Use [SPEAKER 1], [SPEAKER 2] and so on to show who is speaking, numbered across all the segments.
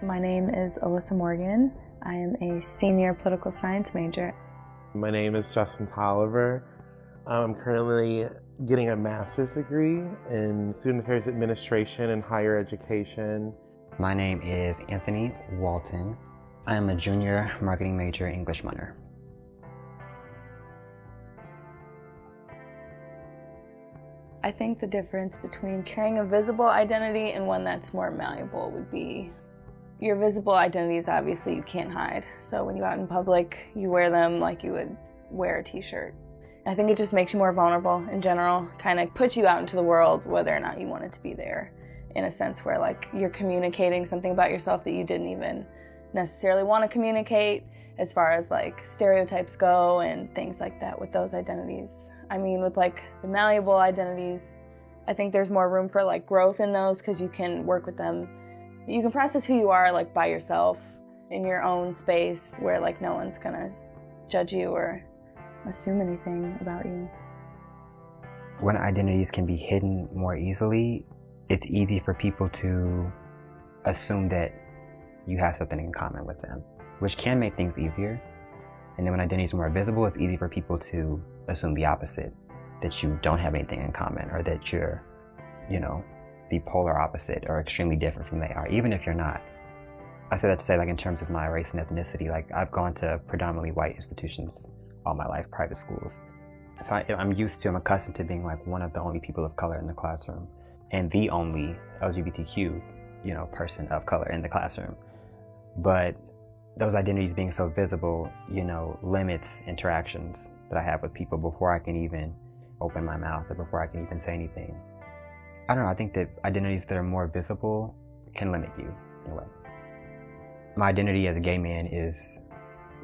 [SPEAKER 1] My name is Alyssa Morgan. I am a senior political science major.
[SPEAKER 2] My name is Justin Toliver. I'm currently getting a master's degree in Student Affairs Administration and Higher Education.
[SPEAKER 3] My name is Anthony Walton. I am a junior marketing major, English minor.
[SPEAKER 1] I think the difference between carrying a visible identity and one that's more malleable would be your visible identities, obviously you can't hide. So when you go out in public, you wear them like you would wear a t-shirt. I think it just makes you more vulnerable in general, kind of puts you out into the world whether or not you want it to be there, in a sense where like you're communicating something about yourself that you didn't even necessarily want to communicate, as far as like stereotypes go and things like that with those identities. I mean, with like the malleable identities, I think there's more room for like growth in those because you can work with them. You can process who you are like by yourself in your own space where like no one's gonna judge you or assume anything about you.
[SPEAKER 3] When identities can be hidden more easily, it's easy for people to assume that you have something in common with them, which can make things easier. And then when identities are more visible, it's easy for people to assume the opposite, that you don't have anything in common, or that you're, the polar opposite or extremely different from they are, even if you're not. I say that to say, like, in terms of my race and ethnicity, like, I've gone to predominantly white institutions all my life, private schools. So I'm accustomed to being like one of the only people of color in the classroom and the only LGBTQ, person of color in the classroom. But those identities being so visible, limits interactions that I have with people before I can even open my mouth or before I can even say anything. I don't know, I think that identities that are more visible can limit you in a way. My identity as a gay man is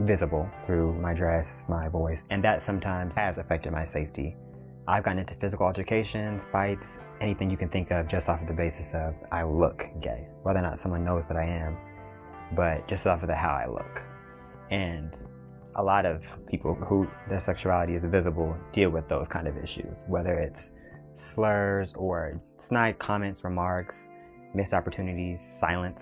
[SPEAKER 3] visible through my dress, my voice, and that sometimes has affected my safety. I've gotten into physical altercations, fights, anything you can think of just off of the basis of I look gay, whether or not someone knows that I am, but just off of how I look. And a lot of people who their sexuality is visible deal with those kind of issues, whether it's slurs or snide comments, remarks, missed opportunities, silence.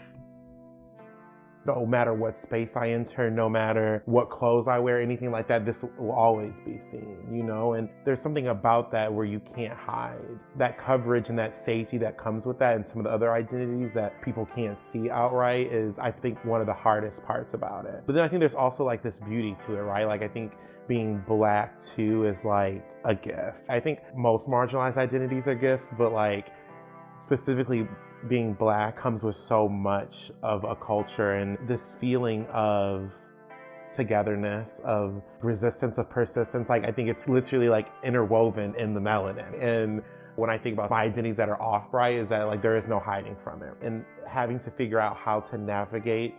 [SPEAKER 2] No matter what space I enter, no matter what clothes I wear, anything like that, this will always be seen, and there's something about that where you can't hide. That coverage and that safety that comes with that and some of the other identities that people can't see outright is, I think, one of the hardest parts about it. But then I think there's also like this beauty to it, right? Like I think being Black too is like a gift. I think most marginalized identities are gifts, but like specifically being Black comes with so much of a culture and this feeling of togetherness, of resistance, of persistence. Like I think it's literally like interwoven in the melanin. And when I think about my identities that are off, right, is that like there is no hiding from it. And having to figure out how to navigate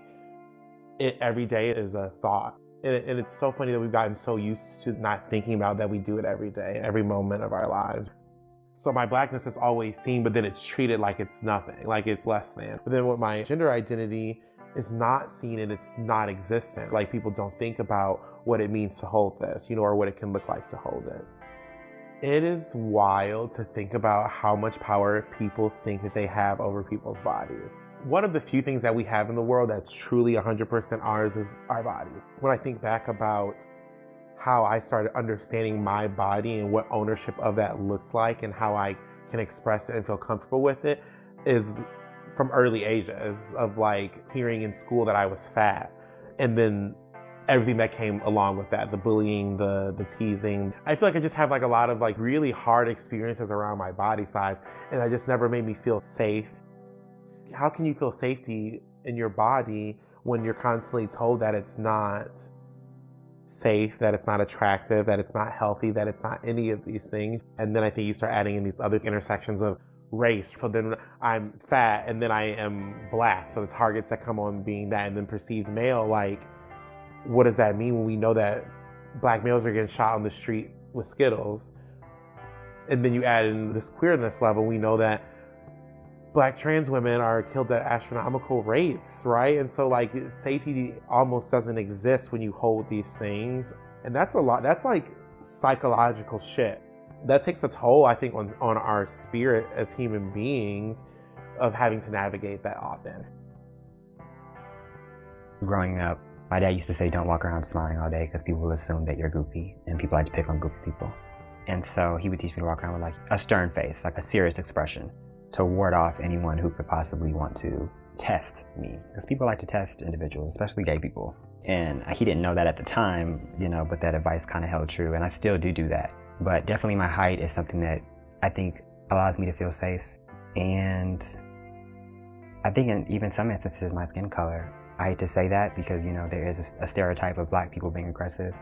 [SPEAKER 2] it every day is a thought. And it's so funny that we've gotten so used to not thinking about that we do it every day, every moment of our lives. So my Blackness is always seen, but then it's treated like it's nothing, like it's less than. But then with my gender identity, it's not seen and it's not existent. Like people don't think about what it means to hold this, or what it can look like to hold it. It is wild to think about how much power people think that they have over people's bodies. One of the few things that we have in the world that's truly 100% ours is our body. When I think back about how I started understanding my body and what ownership of that looks like and how I can express it and feel comfortable with it is from early ages of like hearing in school that I was fat. And then everything that came along with that, the bullying, the teasing. I feel like I just have like a lot of like really hard experiences around my body size, and that just never made me feel safe. How can you feel safety in your body when you're constantly told that it's not safe, that it's not attractive, that it's not healthy, that it's not any of these things? And then I think you start adding in these other intersections of race. So then I'm fat and then I am Black. So the targets that come on being that, and then perceived male, like, what does that mean when we know that Black males are getting shot on the street with Skittles? And then you add in this queerness level, we know that Black trans women are killed at astronomical rates, right? And so like safety almost doesn't exist when you hold these things. And that's a lot, that's like psychological shit. That takes a toll, I think, on our spirit as human beings of having to navigate that often.
[SPEAKER 3] Growing up, my dad used to say don't walk around smiling all day because people will assume that you're goofy, and people like to pick on goofy people. And so he would teach me to walk around with like a stern face, like a serious expression, to ward off anyone who could possibly want to test me. Because people like to test individuals, especially gay people. And he didn't know that at the time, but that advice kind of held true. And I still do that. But definitely my height is something that I think allows me to feel safe. And I think in even some instances, my skin color. I hate to say that because, there is a stereotype of black people being aggressive.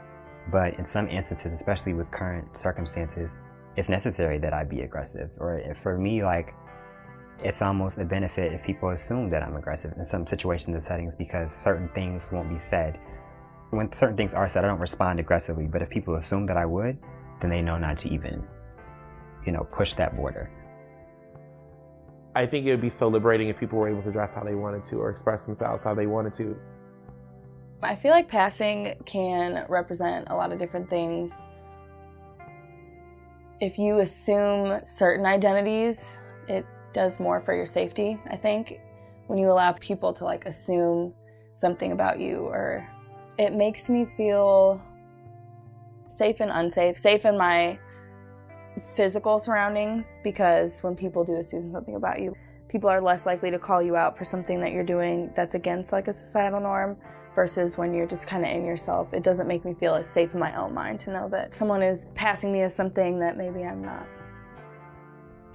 [SPEAKER 3] But in some instances, especially with current circumstances, it's necessary that I be aggressive. Or for me, like, it's almost a benefit if people assume that I'm aggressive in some situations and settings because certain things won't be said. When certain things are said, I don't respond aggressively. But if people assume that I would, then they know not to even, push that border.
[SPEAKER 2] I think it would be so liberating if people were able to dress how they wanted to or express themselves how they wanted to.
[SPEAKER 1] I feel like passing can represent a lot of different things. If you assume certain identities, it does more for your safety, I think. When you allow people to like assume something about you, or it makes me feel safe and unsafe, safe in my physical surroundings, because when people do assume something about you, people are less likely to call you out for something that you're doing that's against like a societal norm, versus when you're just kind of in yourself. It doesn't make me feel as safe in my own mind to know that someone is passing me as something that maybe I'm not.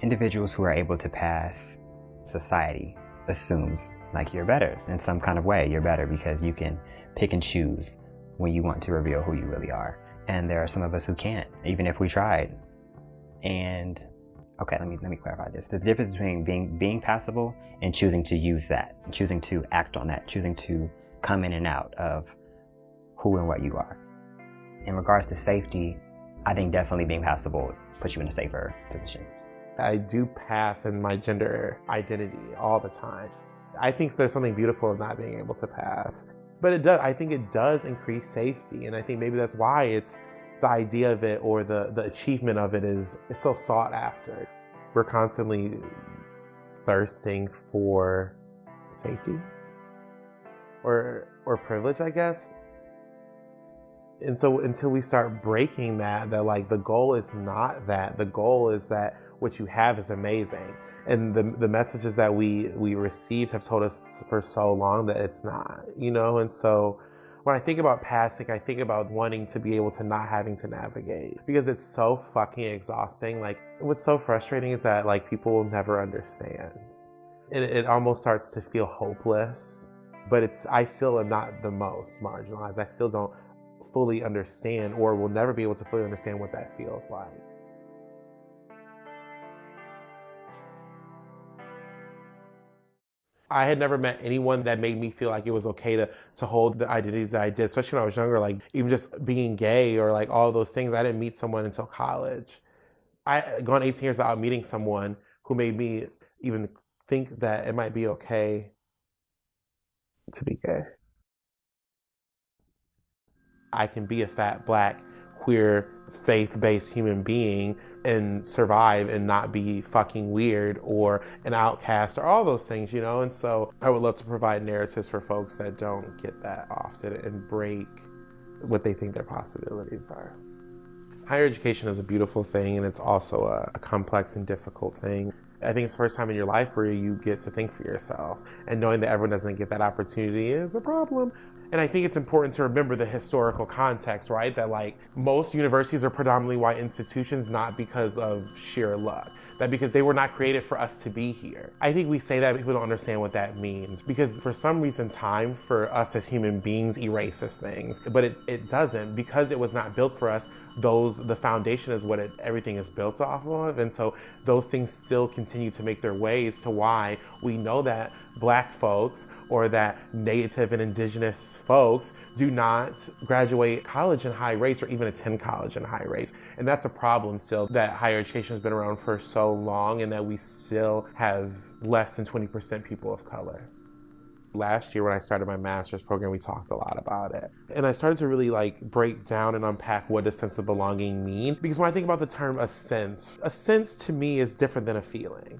[SPEAKER 3] Individuals who are able to pass, society assumes like you're better in some kind of way. You're better because you can pick and choose when you want to reveal who you really are. And there are some of us who can't, even if we tried. And okay, let me clarify this. There's a difference between being passable and choosing to use that, choosing to act on that, choosing to come in and out of who and what you are. In regards to safety, I think definitely being passable puts you in a safer position.
[SPEAKER 2] I do pass in my gender identity all the time. I think there's something beautiful in not being able to pass. But I think it does increase safety. And I think maybe that's why it's the idea of it or the achievement of it is so sought after. We're constantly thirsting for safety or privilege, I guess. And so until we start breaking that like the goal is not that. The goal is that what you have is amazing. And the messages that we received have told us for so long that it's not, And so when I think about passing, I think about wanting to be able to not having to navigate, because it's so fucking exhausting. Like, what's so frustrating is that like people will never understand. And it almost starts to feel hopeless, but I still am not the most marginalized. I still don't fully understand, or will never be able to fully understand what that feels like. I had never met anyone that made me feel like it was okay to hold the identities that I did, especially when I was younger, like even just being gay or like all those things. I didn't meet someone until college. I had gone 18 years without meeting someone who made me even think that it might be okay to be gay. I can be a fat, black, queer, faith-based human being and survive and not be fucking weird or an outcast or all those things, And so I would love to provide narratives for folks that don't get that often and break what they think their possibilities are. Higher education is a beautiful thing, and it's also a complex and difficult thing. I think it's the first time in your life where you get to think for yourself, and knowing that everyone doesn't get that opportunity is a problem. And I think it's important to remember the historical context, right? That like most universities are predominantly white institutions, not because of sheer luck, that because they were not created for us to be here. I think we say that, but people don't understand what that means, because for some reason time for us as human beings erases things, but it doesn't, because it was not built for us. The foundation is what everything is built off of. And so those things still continue to make their ways to why we know that Black folks or that Native and Indigenous folks do not graduate college in high rates or even attend college in high rates. And that's a problem still, that higher education has been around for so long and that we still have less than 20% people of color. Last year when I started my master's program, we talked a lot about it. And I started to really like break down and unpack what does sense of belonging mean. Because when I think about the term a sense to me is different than a feeling.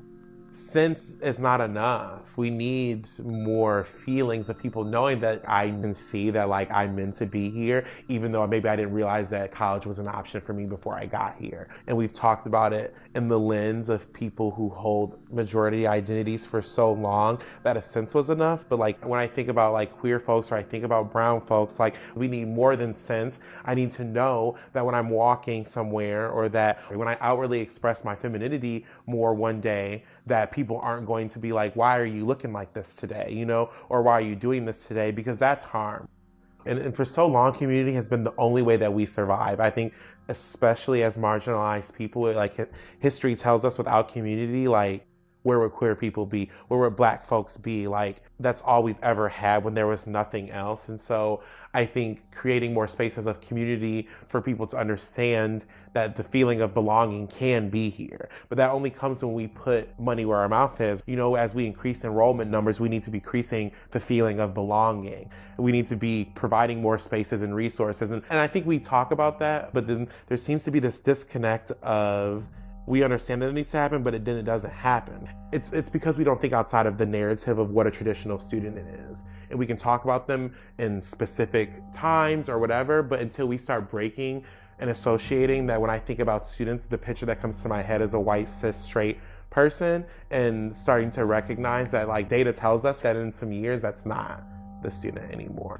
[SPEAKER 2] sense is not enough. We need more feelings of people knowing that I can see that like I'm meant to be here, even though maybe I didn't realize that college was an option for me before I got here. And we've talked about it in the lens of people who hold majority identities for so long that a sense was enough. But like when I think about like queer folks or I think about brown folks, like we need more than sense. I need to know that when I'm walking somewhere or that when I outwardly express my femininity more one day, that people aren't going to be like, why are you looking like this today, you know, or why are you doing this today? Because that's harm. And for so long, community has been the only way that we survive. I think, especially as marginalized people, like history tells us without community, like, where would queer people be? Where would Black folks be? Like, that's all we've ever had when there was nothing else. And so I think creating more spaces of community for people to understand that the feeling of belonging can be here. But that only comes when we put money where our mouth is. You know, as we increase enrollment numbers, we need to be increasing the feeling of belonging. We need to be providing more spaces and resources. And I think we talk about that, but then there seems to be this disconnect of, we understand that it needs to happen, but then it doesn't happen. It's because we don't think outside of the narrative of what a traditional student is. And we can talk about them in specific times or whatever, but until we start breaking and associating that when I think about students, the picture that comes to my head is a white, cis, straight person, and starting to recognize that like data tells us that in some years, that's not the student anymore.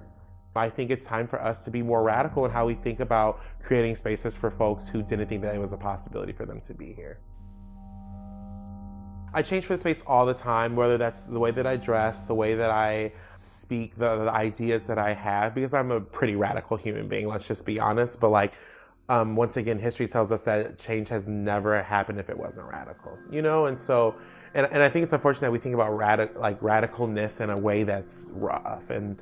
[SPEAKER 2] I think it's time for us to be more radical in how we think about creating spaces for folks who didn't think that it was a possibility for them to be here. I change for the space all the time, whether that's the way that I dress, the way that I speak, the ideas that I have, because I'm a pretty radical human being, let's just be honest. But like, once again, history tells us that change has never happened if it wasn't radical, you know? And so, and I think it's unfortunate that we think about radicalness in a way that's rough and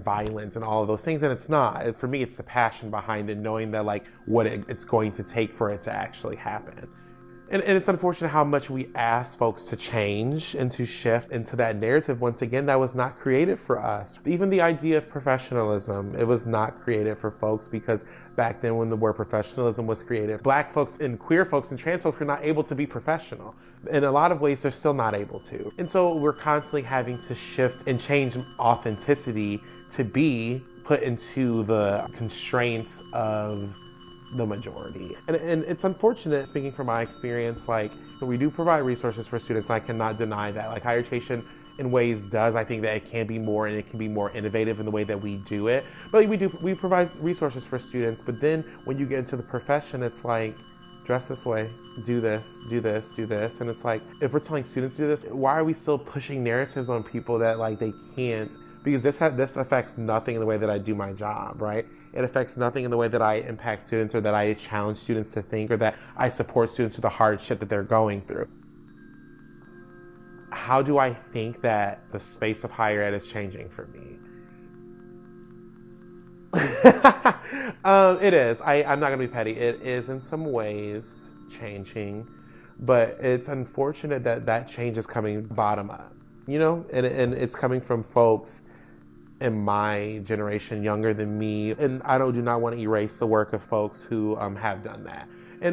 [SPEAKER 2] violence and all of those things, and it's not. For me, it's the passion behind it, knowing that like what it's going to take for it to actually happen. And it's unfortunate how much we ask folks to change and to shift into that narrative. Once again, that was not created for us. Even the idea of professionalism, it was not created for folks, because back then when the word professionalism was created, Black folks and queer folks and trans folks were not able to be professional. In a lot of ways, they're still not able to. And so we're constantly having to shift and change authenticity to be put into the constraints of the majority. And it's unfortunate, speaking from my experience, like we do provide resources for students. I cannot deny that. Like higher education in ways does. I think that it can be more, and it can be more innovative in the way that we do it. But we provide resources for students. But then when you get into the profession, it's like, dress this way, do this, do this, do this. And it's like, if we're telling students to do this, why are we still pushing narratives on people that like they can't? Because this affects nothing in the way that I do my job, right? It affects nothing in the way that I impact students, or that I challenge students to think, or that I support students through the hardship that they're going through. How do I think that the space of higher ed is changing for me? It is. I'm not gonna be petty. It is in some ways changing, but it's unfortunate that change is coming bottom up, you know? And it's coming from folks in my generation, younger than me, and I do not want to erase the work of folks who have done that.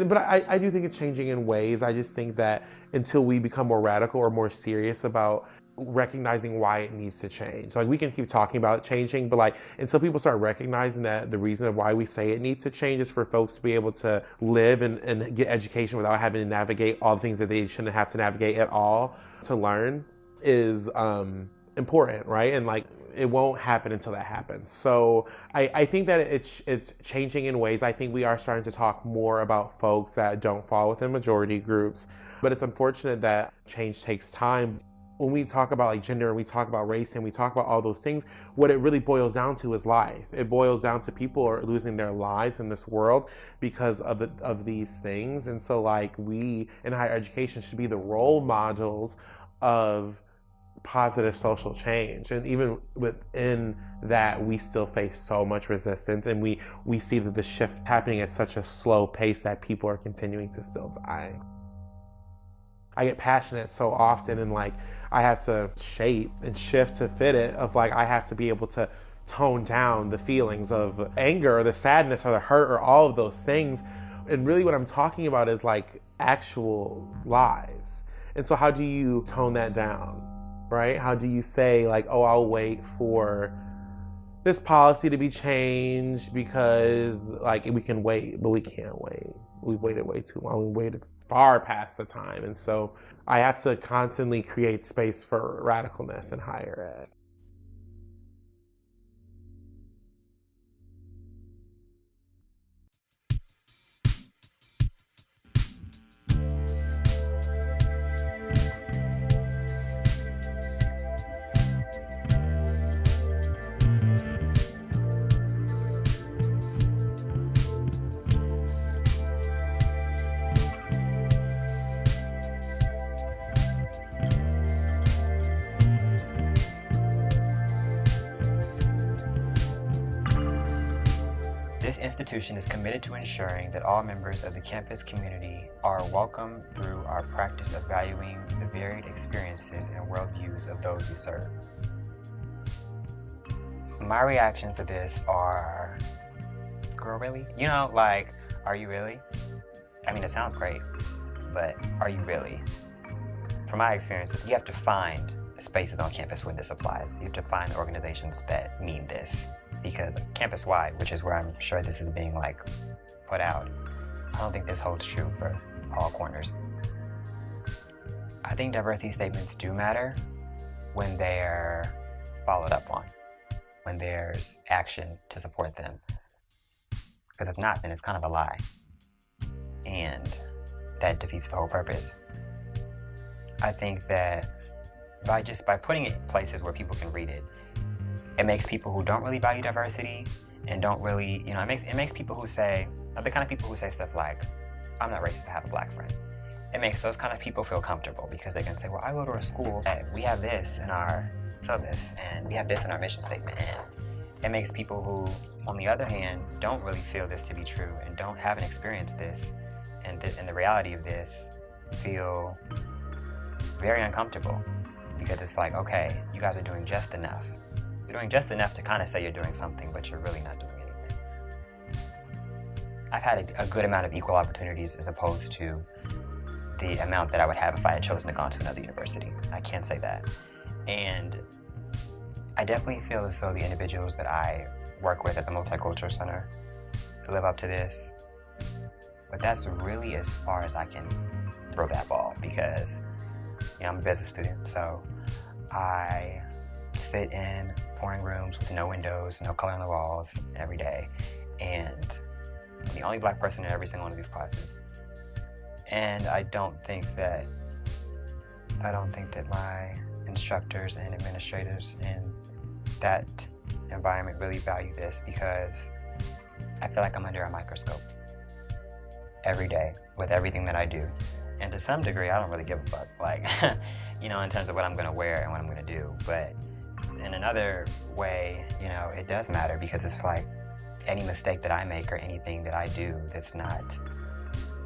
[SPEAKER 2] But I do think it's changing in ways. I just think that until we become more radical or more serious about recognizing why it needs to change. Like we can keep talking about changing, but like until people start recognizing that the reason of why we say it needs to change is for folks to be able to live and get education without having to navigate all the things that they shouldn't have to navigate at all to learn is important, right? And like it won't happen until that happens. So I think that it's changing in ways. I think we are starting to talk more about folks that don't fall within majority groups, but it's unfortunate that change takes time. When we talk about like gender and we talk about race and we talk about all those things, what it really boils down to is life. It boils down to people are losing their lives in this world because of these things. And so like we in higher education should be the role models of positive social change. And even within that, we still face so much resistance, and we see that the shift happening at such a slow pace that people are continuing to still die. I get passionate so often, and like I have to shape and shift to fit it, of like I have to be able to tone down the feelings of anger or the sadness or the hurt or all of those things. And really what I'm talking about is like actual lives. And so how do you tone that down, right? How do you say like, oh, I'll wait for this policy to be changed because like we can wait, but we can't wait. We've waited way too long. We waited far past the time. And so I have to constantly create space for radicalness in higher ed.
[SPEAKER 3] This institution is committed to ensuring that all members of the campus community are welcome through our practice of valuing the varied experiences and worldviews of those we serve. My reactions to this are, girl, really? You know, like, are you really? I mean, it sounds great, but are you really? From my experiences, you have to find spaces on campus where this applies. You have to find organizations that mean this. Because campus-wide, which is where I'm sure this is being like put out, I don't think this holds true for all corners. I think diversity statements do matter when they're followed up on, when there's action to support them. Because if not, then it's kind of a lie. And that defeats the whole purpose. I think that by putting it places where people can read it, it makes people who don't really value diversity and don't really, you know, it makes people who say, the kind of people who say stuff like, I'm not racist, I have a black friend. It makes those kind of people feel comfortable because they can say, well, I go to a school and we have this in our syllabus and we have this in our mission statement. And it makes people who, on the other hand, don't really feel this to be true and haven't experienced this and the reality of this feel very uncomfortable because it's like, okay, you guys are doing just enough. You're doing just enough to kind of say you're doing something, but you're really not doing anything. I've had a good amount of equal opportunities as opposed to the amount that I would have if I had chosen to go to another university. I can't say that. And I definitely feel as though the individuals that I work with at the Multicultural Center live up to this. But that's really as far as I can throw that ball because, you know, I'm a business student, so I sit in pouring rooms with no windows, no color on the walls every day. And I'm the only black person in every single one of these classes. And I don't think that my instructors and administrators in that environment really value this because I feel like I'm under a microscope every day with everything that I do. And to some degree, I don't really give a fuck, like, you know, in terms of what I'm gonna wear and what I'm gonna do. But in another way, you know, it does matter because it's like any mistake that I make or anything that I do that's not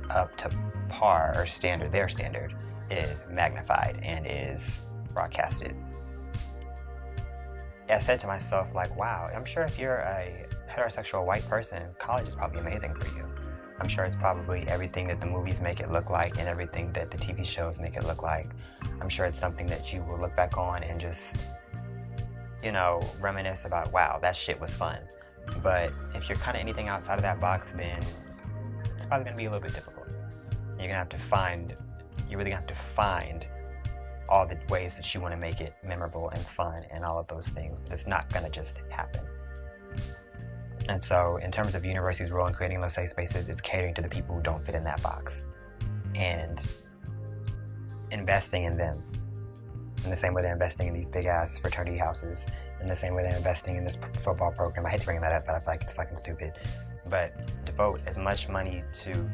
[SPEAKER 3] up to par or standard, their standard, is magnified and is broadcasted. I said to myself, like, wow, I'm sure if you're a heterosexual white person, college is probably amazing for you. I'm sure it's probably everything that the movies make it look like and everything that the TV shows make it look like. I'm sure it's something that you will look back on and just, you know, reminisce about, wow, that shit was fun. But if you're kind of anything outside of that box, then it's probably gonna be a little bit difficult. You're really gonna have to find all the ways that you wanna make it memorable and fun and all of those things. It's not gonna just happen. And so in terms of university's role in creating those safe spaces, it's catering to the people who don't fit in that box and investing in them in the same way they're investing in these big ass fraternity houses, in the same way they're investing in this football program. I hate to bring that up, but I feel like it's fucking stupid. But devote as much money to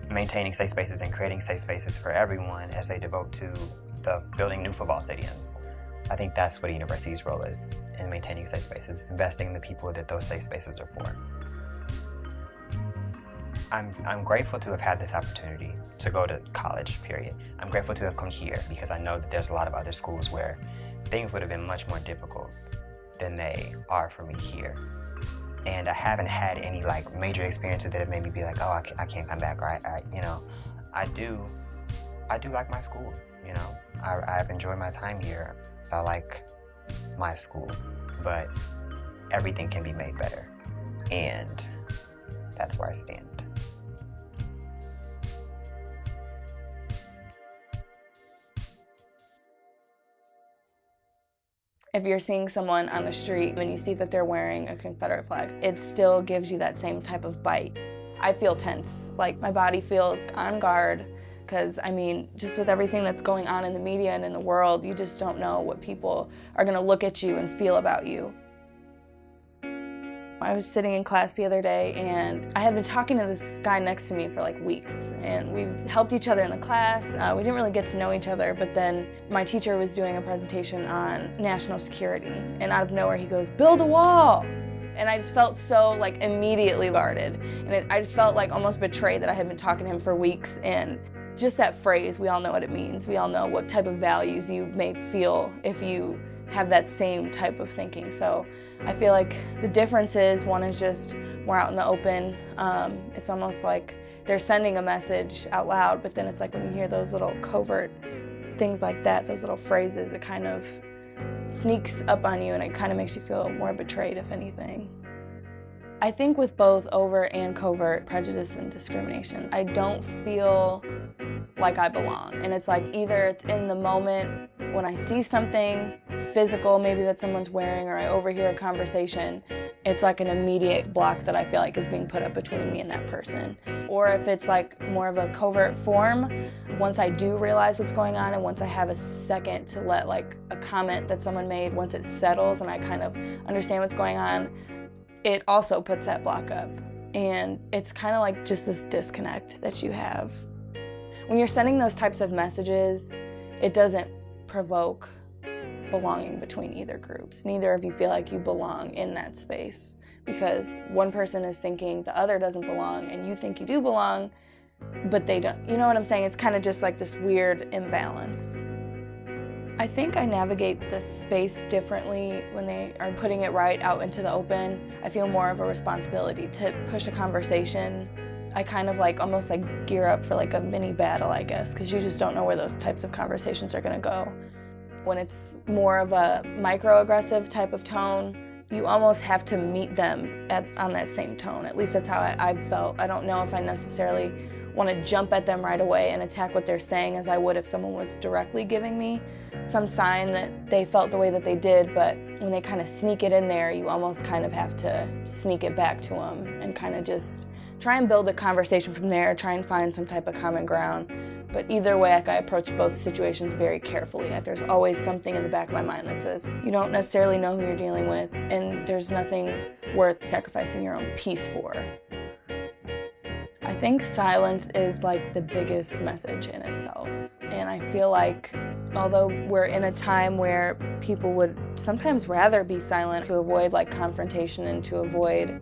[SPEAKER 3] maintaining safe spaces and creating safe spaces for everyone as they devote to the building new football stadiums. I think that's what a university's role is in maintaining safe spaces, investing in the people that those safe spaces are for. I'm grateful to have had this opportunity to go to college, period. I'm grateful to have come here because I know that there's a lot of other schools where things would have been much more difficult than they are for me here. And I haven't had any like major experiences that have made me be like, oh, I can't come back, or I do like my school. You You know, I've enjoyed my time here. I like my school, but everything can be made better. And that's where I stand.
[SPEAKER 1] If you're seeing someone on the street and you see that they're wearing a Confederate flag, it still gives you that same type of bite. I feel tense, like my body feels on guard, because I mean, just with everything that's going on in the media and in the world, you just don't know what people are gonna look at you and feel about you. I was sitting in class the other day and I had been talking to this guy next to me for like weeks, and we've helped each other in the class. We didn't really get to know each other, but then my teacher was doing a presentation on national security, and out of nowhere he goes, "Build a wall." And I just felt so like immediately guarded, and I just felt like almost betrayed that I had been talking to him for weeks. And just that phrase, we all know what it means. We all know what type of values you may feel if you have that same type of thinking. So I feel like the difference is, one is just more out in the open. It's almost like they're sending a message out loud, but then it's like when you hear those little covert things like that, those little phrases, it kind of sneaks up on you and it kind of makes you feel more betrayed, if anything. I think with both overt and covert prejudice and discrimination, I don't feel like I belong. And it's like either it's in the moment when I see something physical maybe that someone's wearing, or I overhear a conversation, it's like an immediate block that I feel like is being put up between me and that person. Or if it's like more of a covert form, once I do realize what's going on and once I have a second to let like a comment that someone made, once it settles and I kind of understand what's going on, it also puts that block up. And it's kind of like just this disconnect that you have. When you're sending those types of messages, it doesn't provoke belonging between either groups. Neither of you feel like you belong in that space, because one person is thinking the other doesn't belong and you think you do belong, but they don't. You know what I'm saying? It's kind of just like this weird imbalance. I think I navigate the space differently when they are putting it right out into the open. I feel more of a responsibility to push a conversation. I kind of like almost like gear up for like a mini battle, I guess, because you just don't know where those types of conversations are going to go. When it's more of a microaggressive type of tone, you almost have to meet them on that same tone. At least that's how I felt. I don't know if I necessarily want to jump at them right away and attack what they're saying as I would if someone was directly giving me some sign that they felt the way that they did, but when they kind of sneak it in there, you almost kind of have to sneak it back to them and kind of just try and build a conversation from there, try and find some type of common ground. But either way, I approach both situations very carefully. There's always something in the back of my mind that says, you don't necessarily know who you're dealing with, and there's nothing worth sacrificing your own peace for. I think silence is like the biggest message in itself. And I feel like although we're in a time where people would sometimes rather be silent to avoid like confrontation and to avoid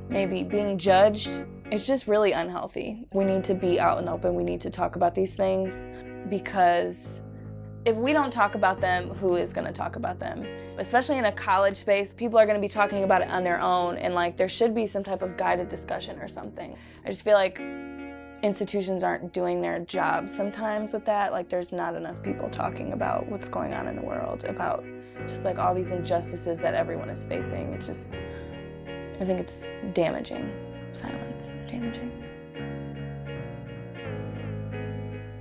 [SPEAKER 1] maybe being judged, it's just really unhealthy. We need to be out in the open. We need to talk about these things, because if we don't talk about them, who is going to talk about them? Especially in a college space, people are going to be talking about it on their own, and like there should be some type of guided discussion or something. I just feel like institutions aren't doing their job sometimes with that. Like there's not enough people talking about what's going on in the world, about just like all these injustices that everyone is facing. It's just, I think it's damaging. Silence is damaging.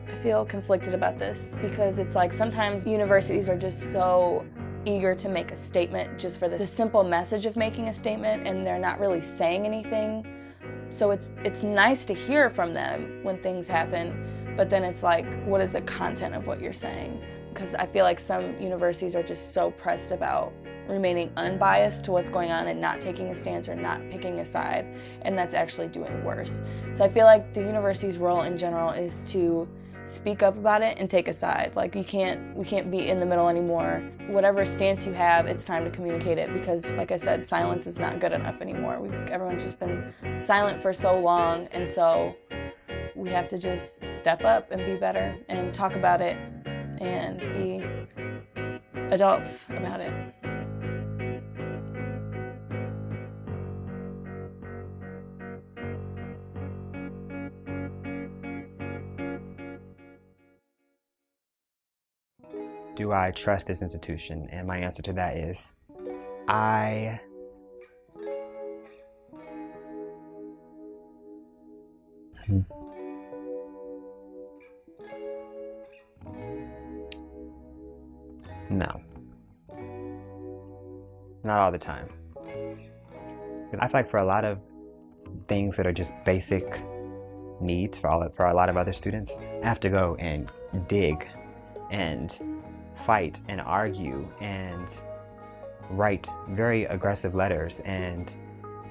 [SPEAKER 1] I feel conflicted about this because it's like sometimes universities are just so eager to make a statement just for the simple message of making a statement, and they're not really saying anything. So it's nice to hear from them when things happen, but then it's like, what is the content of what you're saying? Because I feel like some universities are just so pressed about remaining unbiased to what's going on and not taking a stance or not picking a side, and that's actually doing worse. So I feel like the university's role in general is to speak up about it and take a side. Like we can't be in the middle anymore. Whatever stance you have, it's time to communicate it, because like I said, silence is not good enough anymore. Everyone's just been silent for so long, and so we have to just step up and be better and talk about it and be adults about it.
[SPEAKER 3] do I trust this institution? And my answer to that is, no. Not all the time. Because I feel like for a lot of things that are just basic needs for a lot of other students, I have to go and dig and fight and argue and write very aggressive letters and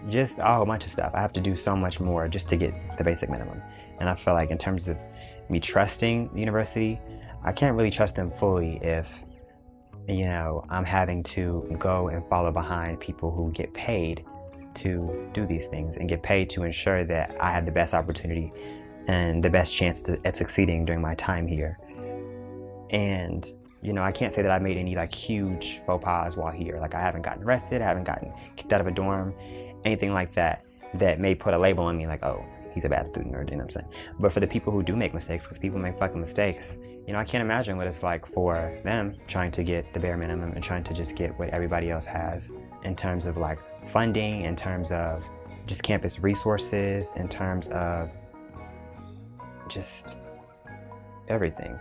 [SPEAKER 3] just a whole bunch of stuff. I have to do so much more just to get the basic minimum. And I feel like in terms of me trusting the university, I can't really trust them fully if, you know, I'm having to go and follow behind people who get paid to do these things and get paid to ensure that I have the best opportunity and the best chance at succeeding during my time here. And, you know, I can't say that I made any like huge faux pas while here. Like I haven't gotten arrested, I haven't gotten kicked out of a dorm, anything like that, that may put a label on me like, oh, he's a bad student, or you know what I'm saying? But for the people who do make mistakes, because people make fucking mistakes, you know, I can't imagine what it's like for them trying to get the bare minimum and trying to just get what everybody else has in terms of like funding, in terms of just campus resources, in terms of just everything.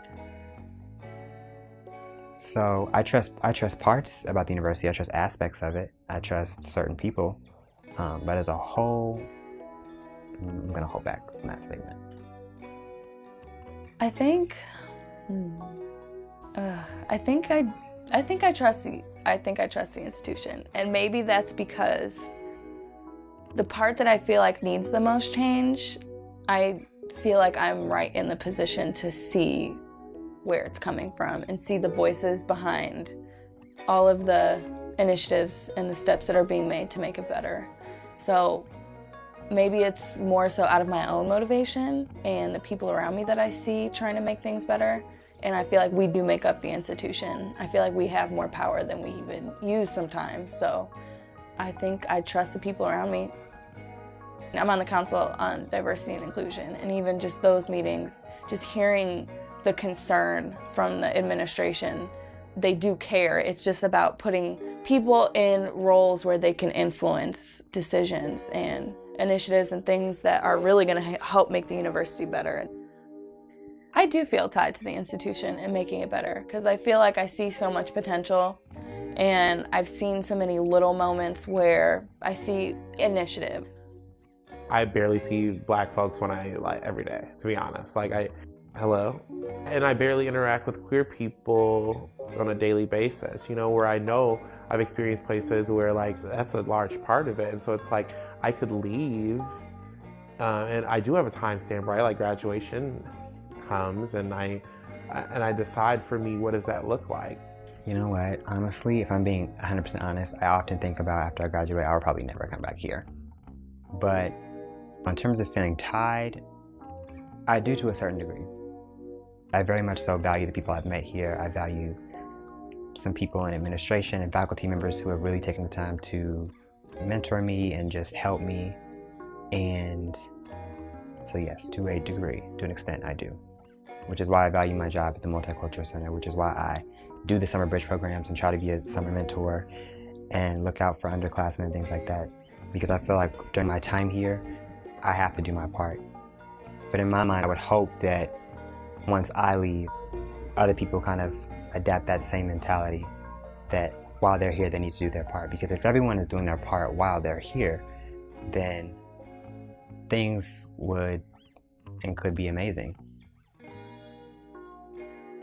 [SPEAKER 3] So I trust parts about the university, I trust aspects of it, I trust certain people, but as a whole, I'm gonna hold back from that statement.
[SPEAKER 1] I think I trust the institution, and maybe that's because the part that I feel like needs the most change, I feel like I'm right in the position to see where it's coming from and see the voices behind all of the initiatives and the steps that are being made to make it better. So maybe it's more so out of my own motivation and the people around me that I see trying to make things better. And I feel like we do make up the institution. I feel like we have more power than we even use sometimes. So I think I trust the people around me. I'm on the Council on Diversity and Inclusion, and even just those meetings, just hearing the concern from the administration, they do care. It's just about putting people in roles where they can influence decisions and initiatives and things that are really going to help make the university better. I do feel tied to the institution and making it better because I feel like I see so much potential, and I've seen so many little moments where I see initiative.
[SPEAKER 2] I barely see Black folks every day, to be honest. Hello? And I barely interact with queer people on a daily basis, you know, where I know I've experienced places where that's a large part of it. And so it's like, I could leave, and I do have a timestamp, right? Graduation comes and I decide for me, what does that look like?
[SPEAKER 3] You know what, honestly, if I'm being 100% honest, I often think about after I graduate, I'll probably never come back here. But in terms of feeling tied, I do to a certain degree. I very much so value the people I've met here. I value some people in administration and faculty members who have really taken the time to mentor me and just help me. And so yes, to a degree, to an extent, I do. Which is why I value my job at the Multicultural Center, which is why I do the summer bridge programs and try to be a summer mentor and look out for underclassmen and things like that. Because I feel like during my time here, I have to do my part. But in my mind, I would hope that once I leave, other people kind of adapt that same mentality, that while they're here, they need to do their part. Because if everyone is doing their part while they're here, then things would and could be amazing.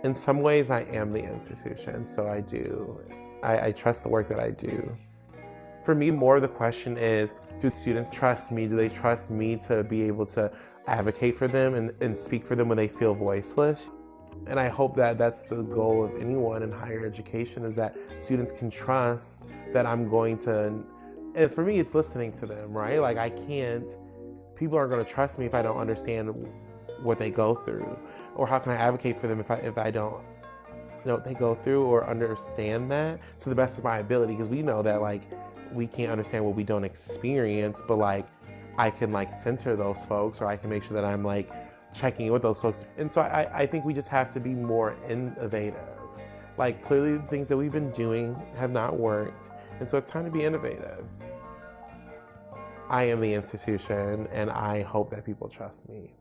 [SPEAKER 2] In some ways, I am the institution, so I trust the work that I do. For me, more the question is, do students trust me? Do they trust me to be able to advocate for them and speak for them when they feel voiceless? And I hope that that's the goal of anyone in higher education, is that students can trust that I'm going to, and for me, it's listening to them, right? People aren't going to trust me if I don't understand what they go through. Or how can I advocate for them if I don't know what they go through or understand that to the best of my ability? Because we know that we can't understand what we don't experience, but I can center those folks, or I can make sure that I'm checking in with those folks. And so I think we just have to be more innovative Like, clearly the things that we've been doing have not worked, and so it's time to be innovative. I am the institution, and I hope that people trust me.